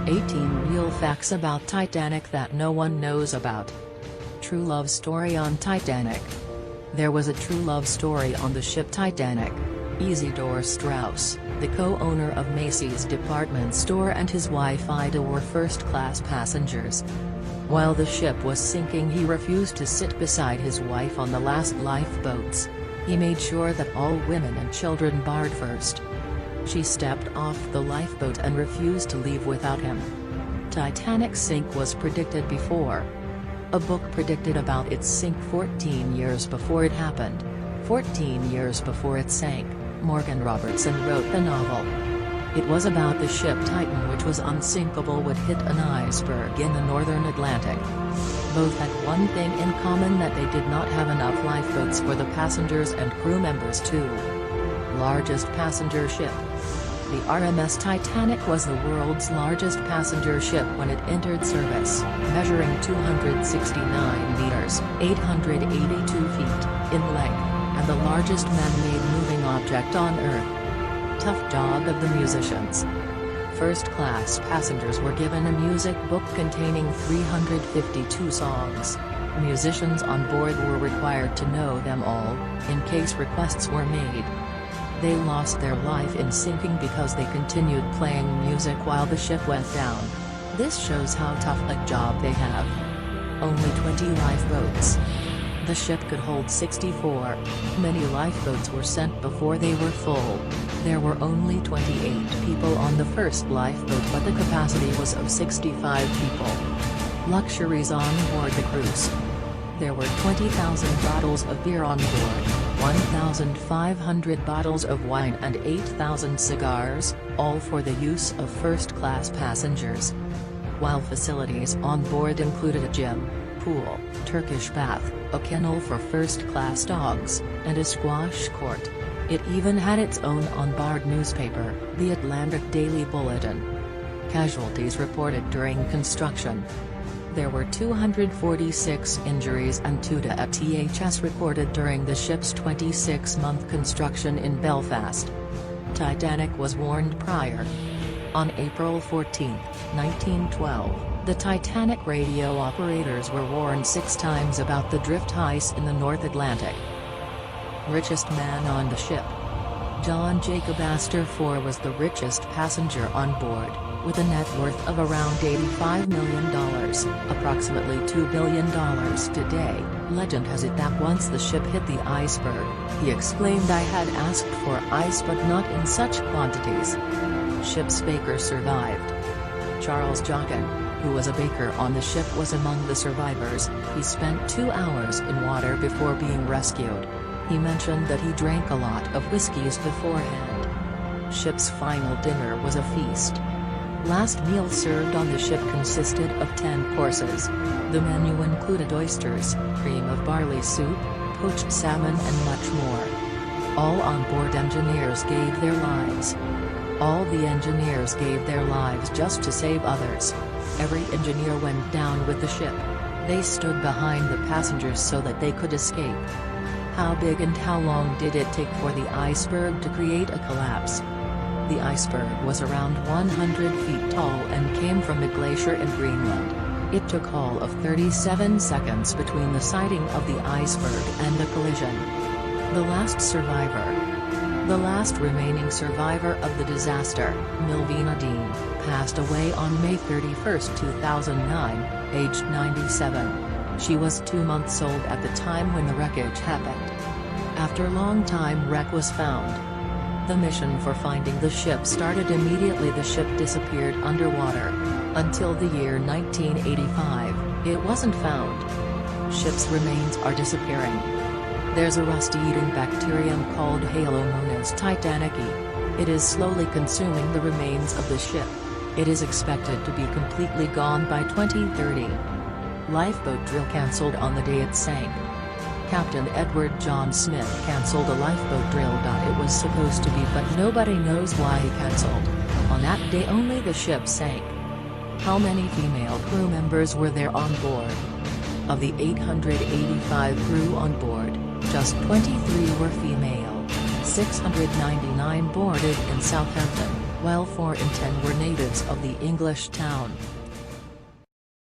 18 Real Facts About Titanic That No One Knows About. True Love Story on Titanic. There was a true love story on the ship Titanic. Isidore Straus, the co-owner of Macy's department store, and his wife Ida were first-class passengers. While the ship was sinking, he refused to sit beside his wife on the last lifeboats. He made sure that all women and children boarded first. She stepped off the lifeboat and refused to leave without him. Titanic's sink was predicted before. A book predicted about its sink 14 years before it happened. 14 years before it sank, Morgan Robertson wrote the novel. It was about the ship Titan, which was unsinkable, would hit an iceberg in the northern Atlantic. Both had one thing in common, that they did not have enough lifeboats for the passengers and crew members too. Largest passenger ship. The RMS Titanic was the world's largest passenger ship when it entered service, measuring 269 meters (882 feet) in length, and the largest man-made moving object on Earth. Tough job of the musicians. First-class passengers were given a music book containing 352 songs. Musicians on board were required to know them all, in case requests were made. They lost their life in sinking because they continued playing music while the ship went down. This shows how tough a job they have. Only 20 lifeboats. The ship could hold 64. Many lifeboats were sent before they were full. There were only 28 people on the first lifeboat, but the capacity was of 65 people. Luxuries on board the cruise. There were 20,000 bottles of beer on board, 1,500 bottles of wine and 8,000 cigars, all for the use of first-class passengers. While facilities on board included a gym, pool, Turkish bath, a kennel for first-class dogs, and a squash court. It even had its own on-board newspaper, the Atlantic Daily Bulletin. Casualties reported during construction. There were 246 injuries and 2 deaths recorded during the ship's 26-month construction in Belfast. Titanic was warned prior. On April 14, 1912, the Titanic radio operators were warned 6 times about the drift ice in the North Atlantic. Richest man on the ship. John Jacob Astor IV was the richest passenger on board, with a net worth of around $85 million, approximately $2 billion today. Legend has it that once the ship hit the iceberg, he exclaimed, "I had asked for ice but not in such quantities." Ship's baker survived. Charles Joughin, who was a baker on the ship, was among the survivors. He spent 2 hours in water before being rescued. He mentioned that he drank a lot of whiskeys beforehand. Ship's final dinner was a feast. Last meal served on the ship consisted of 10 courses. The menu included oysters, cream of barley soup, poached salmon and much more. All on-board engineers gave their lives. All the engineers gave their lives just to save others. Every engineer went down with the ship. They stood behind the passengers so that they could escape. How big and how long did it take for the iceberg to create a collapse? The iceberg was around 100 feet tall and came from a glacier in Greenland. It took all of 37 seconds between the sighting of the iceberg and the collision. The last survivor. The last remaining survivor of the disaster, Milvina Dean, passed away on May 31, 2009, aged 97. She was 2 months old at the time when the wreckage happened. After a long time, wreck was found. The mission for finding the ship started immediately the ship disappeared underwater. Until the year 1985, it wasn't found. Ship's remains are disappearing. There's a rust-eating bacterium called halo known as Titanic E. It is slowly consuming the remains of the ship. It is expected to be completely gone by 2030. Lifeboat drill cancelled on the day it sank. Captain Edward John Smith cancelled a lifeboat drill. It was supposed to be, but nobody knows why he cancelled. On that day only the ship sank. How many female crew members were there on board? Of the 885 crew on board, just 23 were female. 699 boarded in Southampton. while 4 in 10 were natives of the English town.